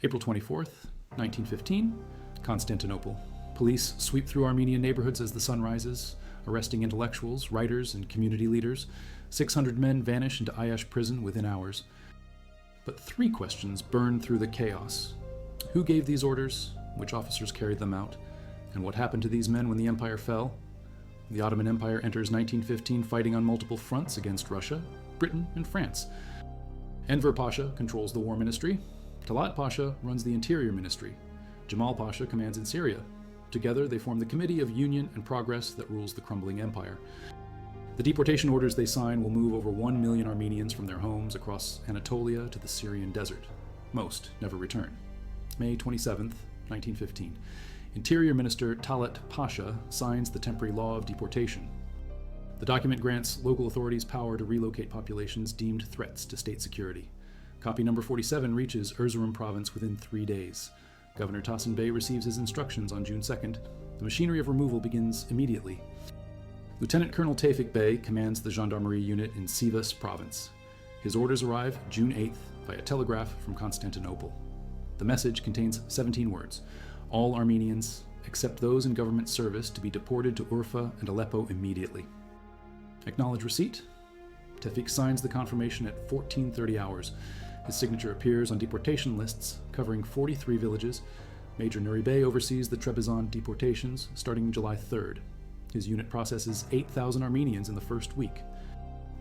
April 24th, 1915, Constantinople. Police sweep through Armenian neighborhoods as the sun rises, arresting intellectuals, writers, and community leaders. 600 men vanish into Ayash prison within hours. But 3 questions burn through the chaos. Who gave these orders? Which officers carried them out? And what happened to these men when the empire fell? The Ottoman Empire enters 1915 fighting on multiple fronts against Russia, Britain, and France. Enver Pasha controls the War Ministry. Talat Pasha runs the Interior Ministry. Jamal Pasha commands in Syria. Together, they form the Committee of Union and Progress that rules the crumbling empire. The deportation orders they sign will move over 1 million Armenians from their homes across Anatolia to the Syrian desert. Most never return. May 27, 1915. Interior Minister Talat Pasha signs the temporary law of deportation. The document grants local authorities power to relocate populations deemed threats to state security. Copy number 47 reaches Erzurum province within 3 days. Governor Tahsin Bey receives his instructions on June 2nd. The machinery of removal begins immediately. Lieutenant Colonel Tevfik Bey commands the gendarmerie unit in Sivas province. His orders arrive June 8th via telegraph from Constantinople. The message contains 17 words. All Armenians, except those in government service, to be deported to Urfa and Aleppo immediately. Acknowledge receipt. Tevfik signs the confirmation at 14:30 hours. His signature appears on deportation lists covering 43 villages. Major Nuri Bey oversees the Trebizond deportations starting July 3rd. His unit processes 8,000 Armenians in the first week.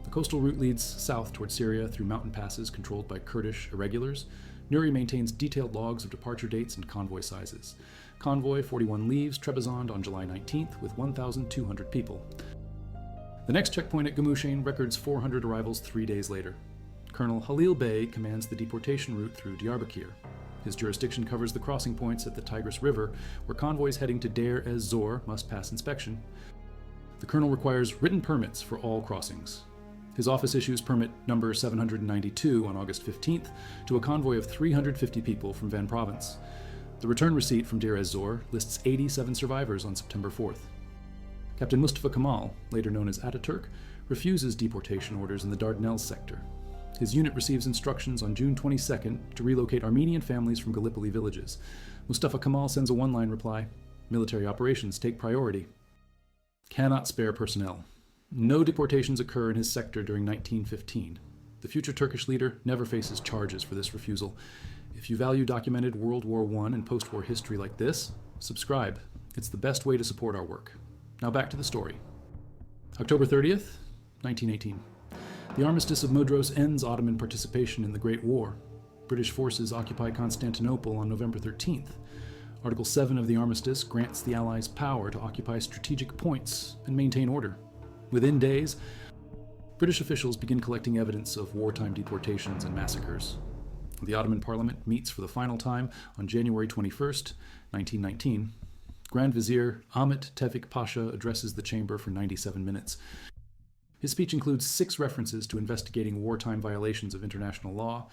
The coastal route leads south toward Syria through mountain passes controlled by Kurdish irregulars. Nuri maintains detailed logs of departure dates and convoy sizes. Convoy 41 leaves Trebizond on July 19th with 1,200 people. The next checkpoint at Gamushain records 400 arrivals 3 days later. Colonel Halil Bey commands the deportation route through Diyarbakir. His jurisdiction covers the crossing points at the Tigris River, where convoys heading to Deir ez-Zor must pass inspection. The colonel requires written permits for all crossings. His office issues permit number 792 on August 15th to a convoy of 350 people from Van Province. The return receipt from Deir ez-Zor lists 87 survivors on September 4th. Captain Mustafa Kemal, later known as Ataturk, refuses deportation orders in the Dardanelles sector. His unit receives instructions on June 22nd to relocate Armenian families from Gallipoli villages. Mustafa Kemal sends a one-line reply: military operations take priority. Cannot spare personnel. No deportations occur in his sector during 1915. The future Turkish leader never faces charges for this refusal. If you value documented World War I and post-war history like this, subscribe. It's the best way to support our work. Now back to the story. October 30th, 1918. The Armistice of Mudros ends Ottoman participation in the Great War. British forces occupy Constantinople on November 13th. Article 7 of the Armistice grants the Allies power to occupy strategic points and maintain order. Within days, British officials begin collecting evidence of wartime deportations and massacres. The Ottoman Parliament meets for the final time on January 21st, 1919. Grand Vizier Ahmet Tevfik Pasha addresses the chamber for 97 minutes. His speech includes 6 references to investigating wartime violations of international law.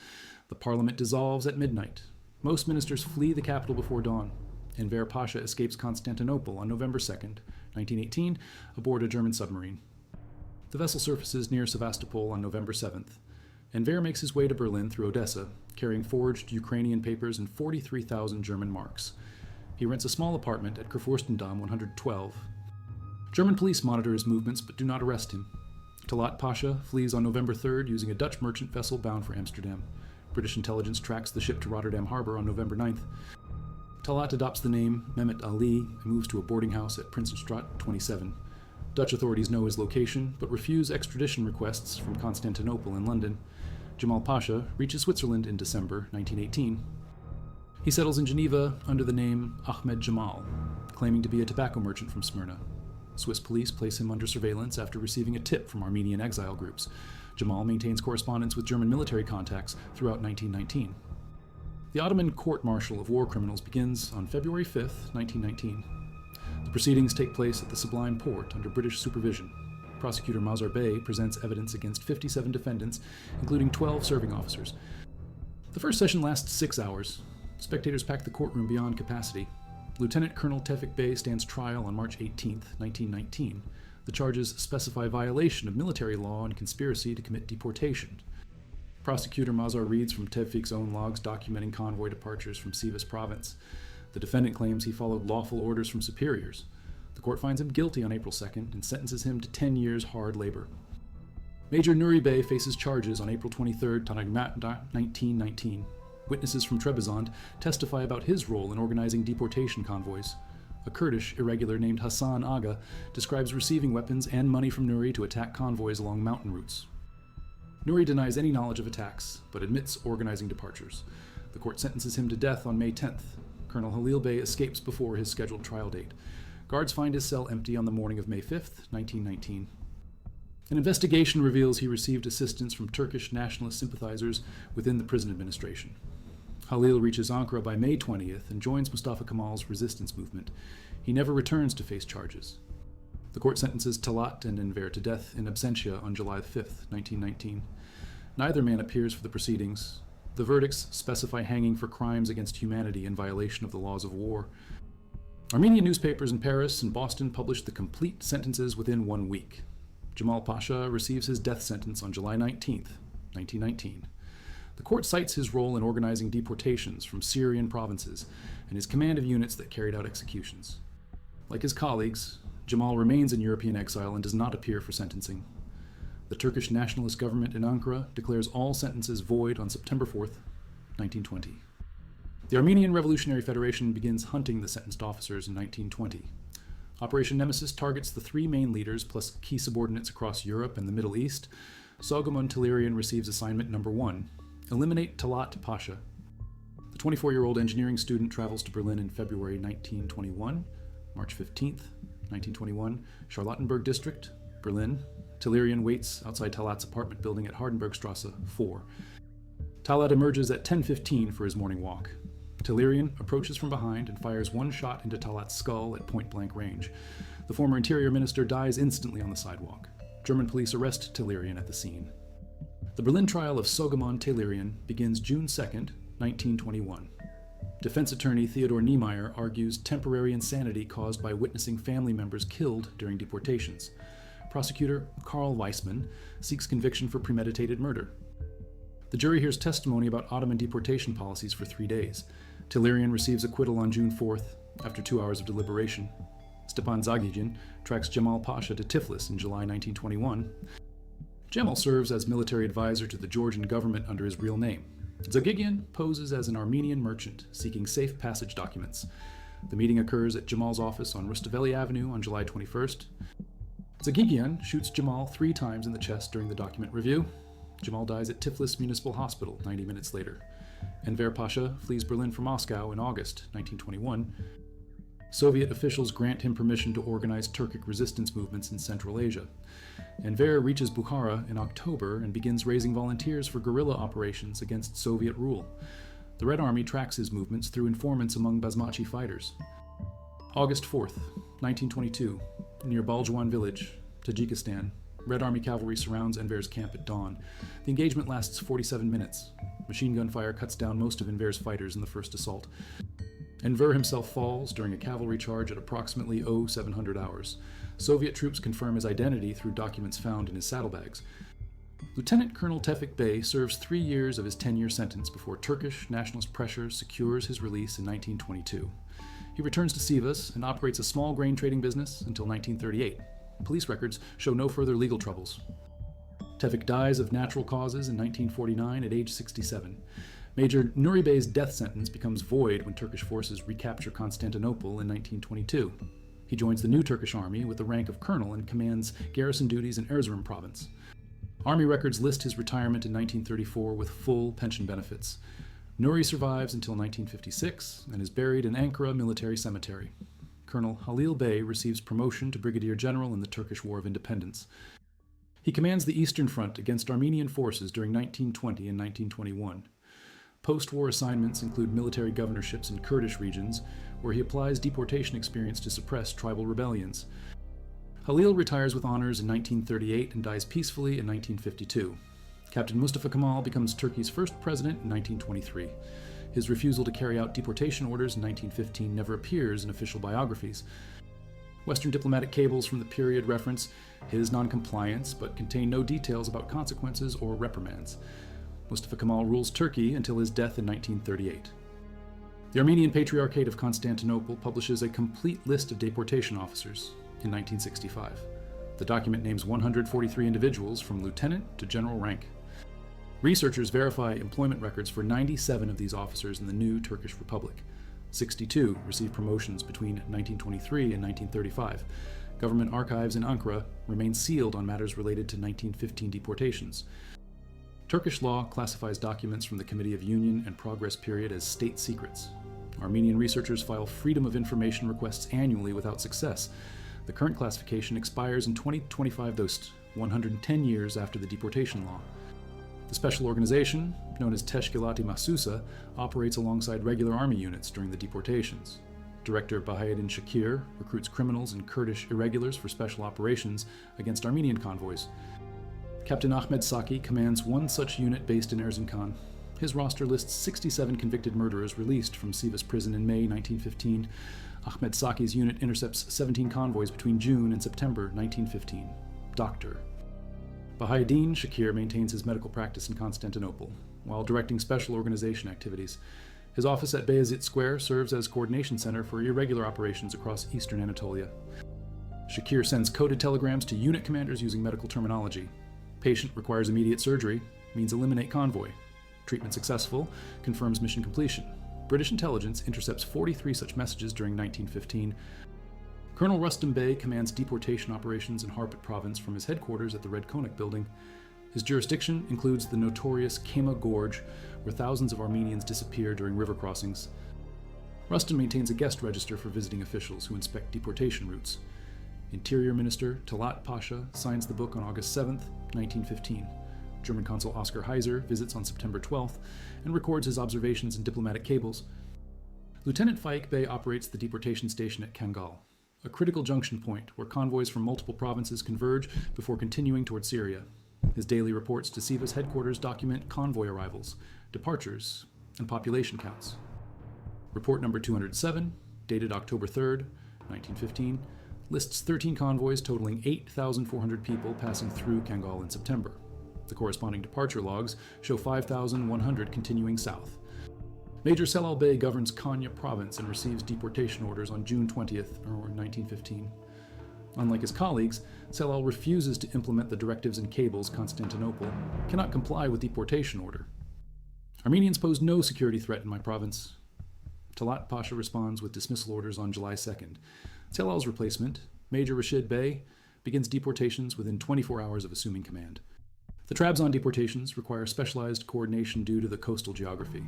The parliament dissolves at midnight. Most ministers flee the capital before dawn. Enver Pasha escapes Constantinople on November 2nd, 1918, aboard a German submarine. The vessel surfaces near Sevastopol on November 7th. Enver makes his way to Berlin through Odessa, carrying forged Ukrainian papers and 43,000 German marks. He rents a small apartment at Kurfürstendamm 112. German police monitor his movements but do not arrest him. Talat Pasha flees on November 3rd using a Dutch merchant vessel bound for Amsterdam. British intelligence tracks the ship to Rotterdam harbor on November 9th. Talat adopts the name Mehmet Ali and moves to a boarding house at Prinsenstraat 27. Dutch authorities know his location but refuse extradition requests from Constantinople and London. Jamal Pasha reaches Switzerland in December 1918. He settles in Geneva under the name Ahmed Jamal, claiming to be a tobacco merchant from Smyrna. Swiss police place him under surveillance after receiving a tip from Armenian exile groups. Jamal maintains correspondence with German military contacts throughout 1919. The Ottoman court-martial of war criminals begins on February 5, 1919. The proceedings take place at the Sublime Porte under British supervision. Prosecutor Mazar Bey presents evidence against 57 defendants, including 12 serving officers. The first session lasts 6 hours. Spectators pack the courtroom beyond capacity. Lieutenant Colonel Tevfik Bey stands trial on March 18, 1919. The charges specify violation of military law and conspiracy to commit deportation. Prosecutor Mazar reads from Tevfik's own logs documenting convoy departures from Sivas province. The defendant claims he followed lawful orders from superiors. The court finds him guilty on April 2nd and sentences him to 10 years hard labor. Major Nuri Bey faces charges on April 23, 1919. Witnesses from Trebizond testify about his role in organizing deportation convoys. A Kurdish irregular named Hassan Aga describes receiving weapons and money from Nuri to attack convoys along mountain routes. Nuri denies any knowledge of attacks, but admits organizing departures. The court sentences him to death on May 10th. Colonel Halil Bey escapes before his scheduled trial date. Guards find his cell empty on the morning of May 5th, 1919. An investigation reveals he received assistance from Turkish nationalist sympathizers within the prison administration. Halil reaches Ankara by May 20th and joins Mustafa Kemal's resistance movement. He never returns to face charges. The court sentences Talat and Enver to death in absentia on July 5th, 1919. Neither man appears for the proceedings. The verdicts specify hanging for crimes against humanity in violation of the laws of war. Armenian newspapers in Paris and Boston published the complete sentences within 1 week. Jamal Pasha receives his death sentence on July 19th, 1919. The court cites his role in organizing deportations from Syrian provinces and his command of units that carried out executions. Like his colleagues, Jamal remains in European exile and does not appear for sentencing. The Turkish nationalist government in Ankara declares all sentences void on September 4th, 1920. The Armenian Revolutionary Federation begins hunting the sentenced officers in 1920. Operation Nemesis targets the three main leaders plus key subordinates across Europe and the Middle East. Sogomon Tehlirian receives assignment number 1. Eliminate Talat Pasha. The 24-year-old engineering student travels to Berlin in February 1921. March 15th, 1921, Charlottenburg District, Berlin. Tehlirian waits outside Talat's apartment building at Hardenbergstrasse 4. Talat emerges at 10:15 for his morning walk. Tehlirian approaches from behind and fires one shot into Talat's skull at point-blank range. The former interior minister dies instantly on the sidewalk. German police arrest Tehlirian at the scene. The Berlin trial of Sogomon Tehlirian begins June 2nd, 1921. Defense attorney Theodor Niemeyer argues temporary insanity caused by witnessing family members killed during deportations. Prosecutor Karl Weissmann seeks conviction for premeditated murder. The jury hears testimony about Ottoman deportation policies for 3 days. Tehlirian receives acquittal on June 4th, after 2 hours of deliberation. Stepan Zagigian tracks Jamal Pasha to Tiflis in July 1921. Jamal serves as military advisor to the Georgian government under his real name. Zagigian poses as an Armenian merchant seeking safe passage documents. The meeting occurs at Jamal's office on Rustaveli Avenue on July 21st. Zagigian shoots Jamal 3 times in the chest during the document review. Jamal dies at Tiflis Municipal Hospital 90 minutes later. Enver Pasha flees Berlin for Moscow in August 1921. Soviet officials grant him permission to organize Turkic resistance movements in Central Asia. Enver reaches Bukhara in October and begins raising volunteers for guerrilla operations against Soviet rule. The Red Army tracks his movements through informants among Basmachi fighters. August 4th, 1922, near Baljuan village, Tajikistan, Red Army cavalry surrounds Enver's camp at dawn. The engagement lasts 47 minutes. Machine gun fire cuts down most of Enver's fighters in the first assault. Enver himself falls during a cavalry charge at approximately 0700 hours. Soviet troops confirm his identity through documents found in his saddlebags. Lieutenant Colonel Tevfik Bey serves 3 years of his 10-year sentence before Turkish nationalist pressure secures his release in 1922. He returns to Sivas and operates a small grain trading business until 1938. Police records show no further legal troubles. Tevfik dies of natural causes in 1949 at age 67. Major Nuri Bey's death sentence becomes void when Turkish forces recapture Constantinople in 1922. He joins the new Turkish army with the rank of colonel and commands garrison duties in Erzurum province. Army records list his retirement in 1934 with full pension benefits. Nuri survives until 1956 and is buried in Ankara Military Cemetery. Colonel Halil Bey receives promotion to brigadier general in the Turkish War of Independence. He commands the Eastern Front against Armenian forces during 1920 and 1921. Post-war assignments include military governorships in Kurdish regions, where he applies deportation experience to suppress tribal rebellions. Halil retires with honors in 1938 and dies peacefully in 1952. Captain Mustafa Kemal becomes Turkey's first president in 1923. His refusal to carry out deportation orders in 1915 never appears in official biographies. Western diplomatic cables from the period reference his noncompliance, but contain no details about consequences or reprimands. Mustafa Kemal rules Turkey until his death in 1938. The Armenian Patriarchate of Constantinople publishes a complete list of deportation officers in 1965. The document names 143 individuals from lieutenant to general rank. Researchers verify employment records for 97 of these officers in the new Turkish Republic. 62 received promotions between 1923 and 1935. Government archives in Ankara remain sealed on matters related to 1915 deportations. Turkish law classifies documents from the Committee of Union and Progress period as state secrets. Armenian researchers file Freedom of Information requests annually without success. The current classification expires in 2025, those 110 years after the deportation law. The special organization, known as Teşkilat-i Mahsusa, operates alongside regular army units during the deportations. Director Bahaeddin Shakir recruits criminals and Kurdish irregulars for special operations against Armenian convoys. Captain Ahmed Saki commands one such unit based in Erzincan. His roster lists 67 convicted murderers released from Sivas prison in May 1915. Ahmed Saki's unit intercepts 17 convoys between June and September 1915. Doctor. Bahaeddin Shakir maintains his medical practice in Constantinople, while directing special organization activities. His office at Beyazıt Square serves as coordination center for irregular operations across eastern Anatolia. Shakir sends coded telegrams to unit commanders using medical terminology. Patient requires immediate surgery, means eliminate convoy. Treatment successful, confirms mission completion. British intelligence intercepts 43 such messages during 1915. Colonel Rustam Bey commands deportation operations in Harput province from his headquarters at the Red Konak building. His jurisdiction includes the notorious Kema Gorge, where thousands of Armenians disappear during river crossings. Rustam maintains a guest register for visiting officials who inspect deportation routes. Interior Minister Talat Pasha signs the book on August 7, 1915. German Consul Oscar Heiser visits on September 12th and records his observations in diplomatic cables. Lieutenant Faik Bey operates the deportation station at Kangal, a critical junction point where convoys from multiple provinces converge before continuing toward Syria. His daily reports to Sivas headquarters document convoy arrivals, departures, and population counts. Report number 207, dated October 3rd, 1915, lists 13 convoys totaling 8,400 people passing through Kangal in September. The corresponding departure logs show 5,100 continuing south. Major Celal Bey governs Konya province and receives deportation orders on June 20th, or 1915. Unlike his colleagues, Celal refuses to implement the directives and cables Constantinople cannot comply with deportation order. Armenians pose no security threat in my province. Talat Pasha responds with dismissal orders on July 2nd. Celal's replacement, Major Rashid Bey, begins deportations within 24 hours of assuming command. The Trabzon deportations require specialized coordination due to the coastal geography.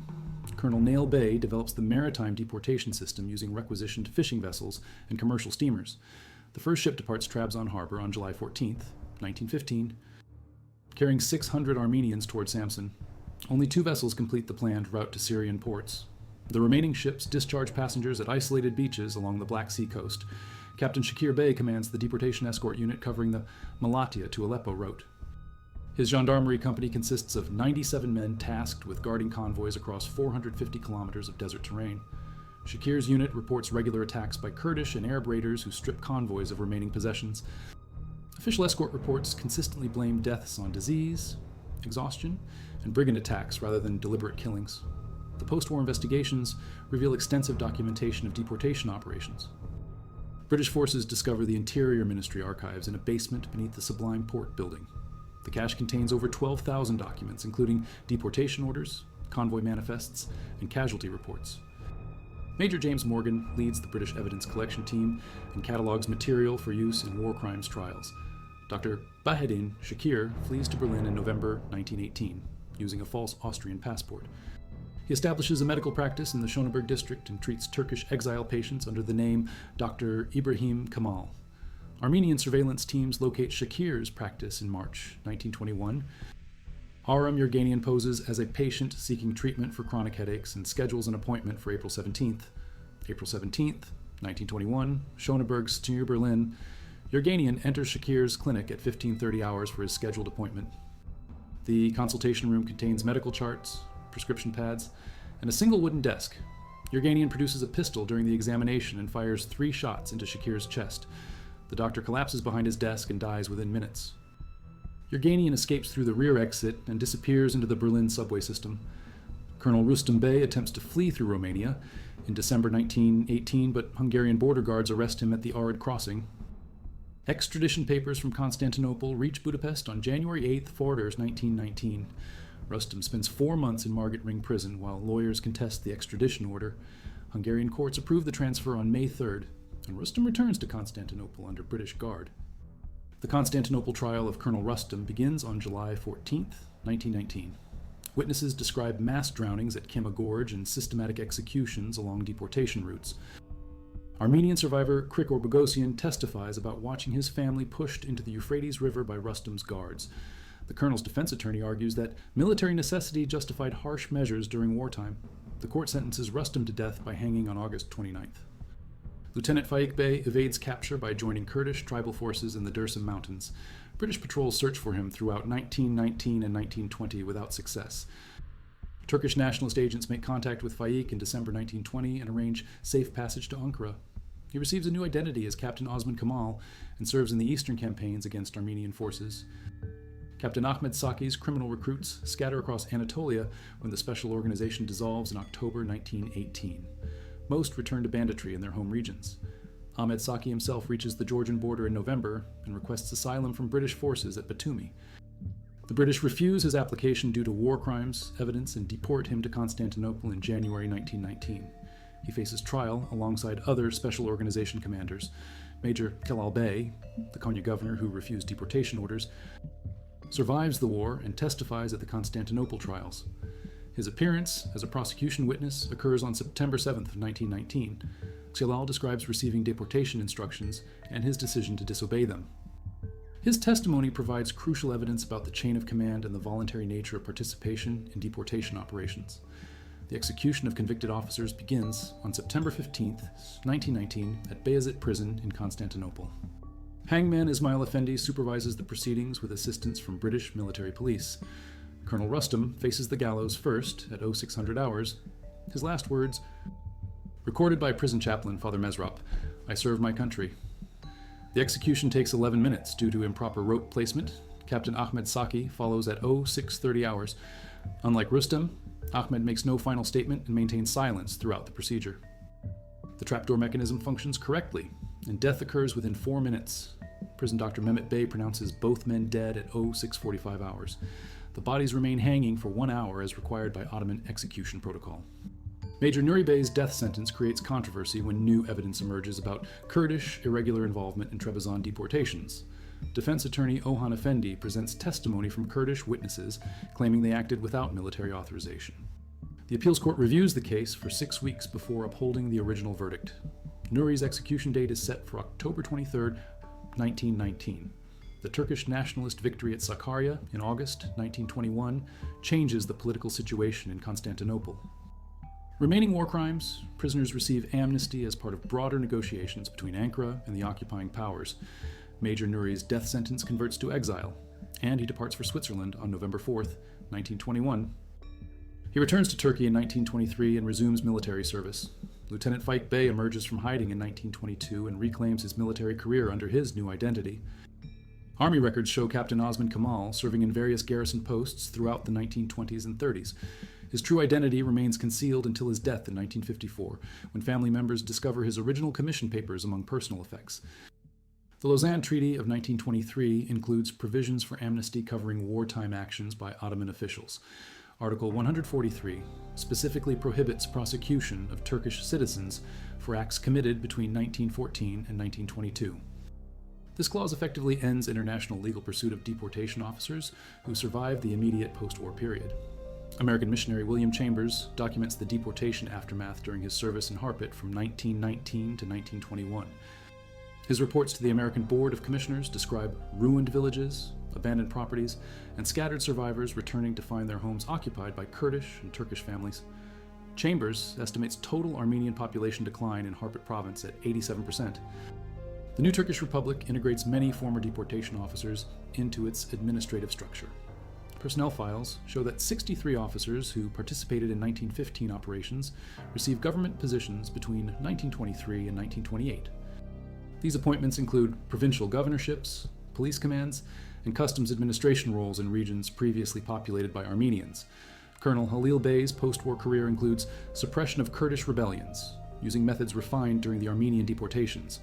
Colonel Nail Bey develops the maritime deportation system using requisitioned fishing vessels and commercial steamers. The first ship departs Trabzon harbor on July 14th, 1915, carrying 600 Armenians toward Samsun. Only 2 vessels complete the planned route to Syrian ports. The remaining ships discharge passengers at isolated beaches along the Black Sea coast. Captain Shakir Bey commands the deportation escort unit covering the Malatya to Aleppo route. His gendarmerie company consists of 97 men tasked with guarding convoys across 450 kilometers of desert terrain. Shakir's unit reports regular attacks by Kurdish and Arab raiders who strip convoys of remaining possessions. Official escort reports consistently blame deaths on disease, exhaustion, and brigand attacks rather than deliberate killings. The post-war investigations reveal extensive documentation of deportation operations. British forces discover the Interior Ministry archives in a basement beneath the Sublime Port building. The cache contains over 12,000 documents, including deportation orders, convoy manifests, and casualty reports. Major James Morgan leads the British evidence collection team and catalogues material for use in war crimes trials. Dr. Bahaeddin Shakir flees to Berlin in November 1918, using a false Austrian passport. He establishes a medical practice in the Schöneberg district and treats Turkish exile patients under the name Dr. Ibrahim Kemal. Armenian surveillance teams locate Shakir's practice in March 1921. Aram Yerganian poses as a patient seeking treatment for chronic headaches and schedules an appointment for April 17th. April 17th, 1921, Schöneberg's near Berlin. Yerganian enters Shakir's clinic at 15:30 hours for his scheduled appointment. The consultation room contains medical charts, prescription pads, and a single wooden desk. Yerganian produces a pistol during the examination and fires 3 shots into Shakir's chest. The doctor collapses behind his desk and dies within minutes. Yerganian escapes through the rear exit and disappears into the Berlin subway system. Colonel Rustem Bey attempts to flee through Romania in December 1918, but Hungarian border guards arrest him at the Arid crossing. Extradition papers from Constantinople reach Budapest on January 8th, Forders 1919. Rustem spends 4 months in Margit Ring prison while lawyers contest the extradition order. Hungarian courts approve the transfer on May 3rd, and Rustem returns to Constantinople under British guard. The Constantinople trial of Colonel Rustem begins on July 14th, 1919. Witnesses describe mass drownings at Kema Gorge and systematic executions along deportation routes. Armenian survivor Krikor Bogosian testifies about watching his family pushed into the Euphrates River by Rustem's guards. The colonel's defense attorney argues that military necessity justified harsh measures during wartime. The court sentences Rustem to death by hanging on August 29th. Lieutenant Faik Bey evades capture by joining Kurdish tribal forces in the Dersim Mountains. British patrols search for him throughout 1919 and 1920 without success. Turkish nationalist agents make contact with Faik in December 1920 and arrange safe passage to Ankara. He receives a new identity as Captain Osman Kamal and serves in the eastern campaigns against Armenian forces. Captain Ahmed Saki's criminal recruits scatter across Anatolia when the special organization dissolves in October 1918. Most return to banditry in their home regions. Ahmed Saki himself reaches the Georgian border in November and requests asylum from British forces at Batumi. The British refuse his application due to war crimes evidence and deport him to Constantinople in January 1919. He faces trial alongside other special organization commanders. Major Kelal Bey, the Konya governor who refused deportation orders, survives the war and testifies at the Constantinople trials. His appearance as a prosecution witness occurs on September 7th, 1919. Kelal describes receiving deportation instructions and his decision to disobey them. His testimony provides crucial evidence about the chain of command and the voluntary nature of participation in deportation operations. The execution of convicted officers begins on September 15th, 1919, at Beyazıt Prison in Constantinople. Hangman Ismail Effendi supervises the proceedings with assistance from British military police. Colonel Rustem faces the gallows first at 0600 hours. His last words, recorded by prison chaplain Father Mesrop, "I serve my country." The execution takes 11 minutes due to improper rope placement. Captain Ahmed Saki follows at 0630 hours. Unlike Rustem, Ahmed makes no final statement and maintains silence throughout the procedure. The trapdoor mechanism functions correctly, and death occurs within 4 minutes. Prison doctor Mehmet Bey pronounces both men dead at 0645 hours. The bodies remain hanging for 1 hour as required by Ottoman execution protocol. Major Nuri Bey's death sentence creates controversy when new evidence emerges about Kurdish irregular involvement in Trebizond deportations. Defense attorney Ohan Effendi presents testimony from Kurdish witnesses claiming they acted without military authorization. The appeals court reviews the case for 6 weeks before upholding the original verdict. Nuri's execution date is set for October 23, 1919. The Turkish nationalist victory at Sakarya in August 1921 changes the political situation in Constantinople. Remaining war crimes, prisoners receive amnesty as part of broader negotiations between Ankara and the occupying powers. Major Nuri's death sentence converts to exile, and he departs for Switzerland on November 4, 1921. He returns to Turkey in 1923 and resumes military service. Lieutenant Faik Bey emerges from hiding in 1922 and reclaims his military career under his new identity. Army records show Captain Osman Kamal serving in various garrison posts throughout the 1920s and 30s. His true identity remains concealed until his death in 1954, when family members discover his original commission papers among personal effects. The Lausanne Treaty of 1923 includes provisions for amnesty covering wartime actions by Ottoman officials. Article 143 specifically prohibits prosecution of Turkish citizens for acts committed between 1914 and 1922. This clause effectively ends international legal pursuit of deportation officers who survived the immediate post-war period. American missionary William Chambers documents the deportation aftermath during his service in Harput from 1919 to 1921. His reports to the American Board of Commissioners describe ruined villages, abandoned properties, and scattered survivors returning to find their homes occupied by Kurdish and Turkish families. Chambers estimates total Armenian population decline in Harput province at 87%. The new Turkish Republic integrates many former deportation officers into its administrative structure. Personnel files show that 63 officers who participated in 1915 operations received government positions between 1923 and 1928. These appointments include provincial governorships, police commands, and customs administration roles in regions previously populated by Armenians. Colonel Halil Bey's post-war career includes suppression of Kurdish rebellions, using methods refined during the Armenian deportations.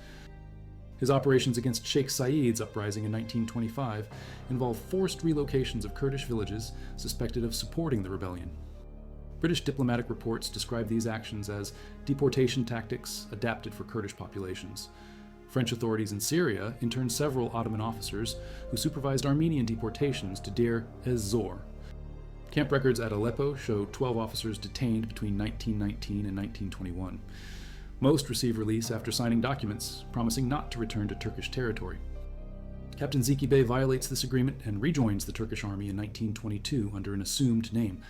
His operations against Sheikh Said's uprising in 1925 involved forced relocations of Kurdish villages suspected of supporting the rebellion. British diplomatic reports describe these actions as deportation tactics adapted for Kurdish populations. French authorities in Syria interned several Ottoman officers who supervised Armenian deportations to Deir ez-Zor. Camp records at Aleppo show 12 officers detained between 1919 and 1921. Most receive release after signing documents promising not to return to Turkish territory. Captain Zeki Bey violates this agreement and rejoins the Turkish army in 1922 under an assumed name.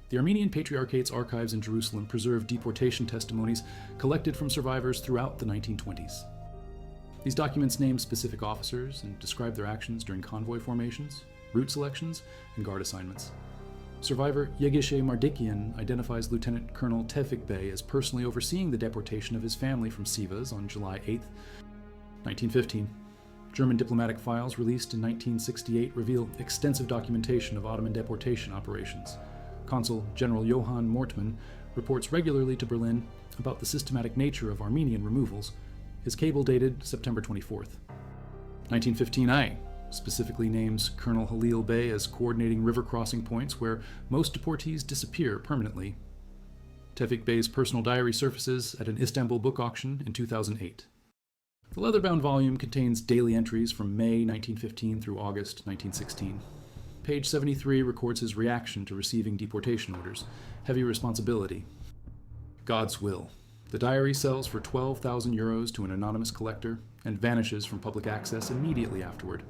The Armenian Patriarchate's archives in Jerusalem preserve deportation testimonies collected from survivors throughout the 1920s. These documents name specific officers and describe their actions during convoy formations, route selections, and guard assignments. Survivor Yegishe Mardikian identifies Lieutenant Colonel Tevfik Bey as personally overseeing the deportation of his family from Sivas on July 8, 1915. German diplomatic files released in 1968 reveal extensive documentation of Ottoman deportation operations. Consul General Johann Mortmann reports regularly to Berlin about the systematic nature of Armenian removals. His cable dated September 24th. 1915I specifically names Colonel Halil Bey as coordinating river crossing points where most deportees disappear permanently. Tevfik Bey's personal diary surfaces at an Istanbul book auction in 2008. The leather-bound volume contains daily entries from May 1915 through August 1916. Page 73 records his reaction to receiving deportation orders. Heavy responsibility. God's will. The diary sells for 12,000 euros to an anonymous collector and vanishes from public access immediately afterward.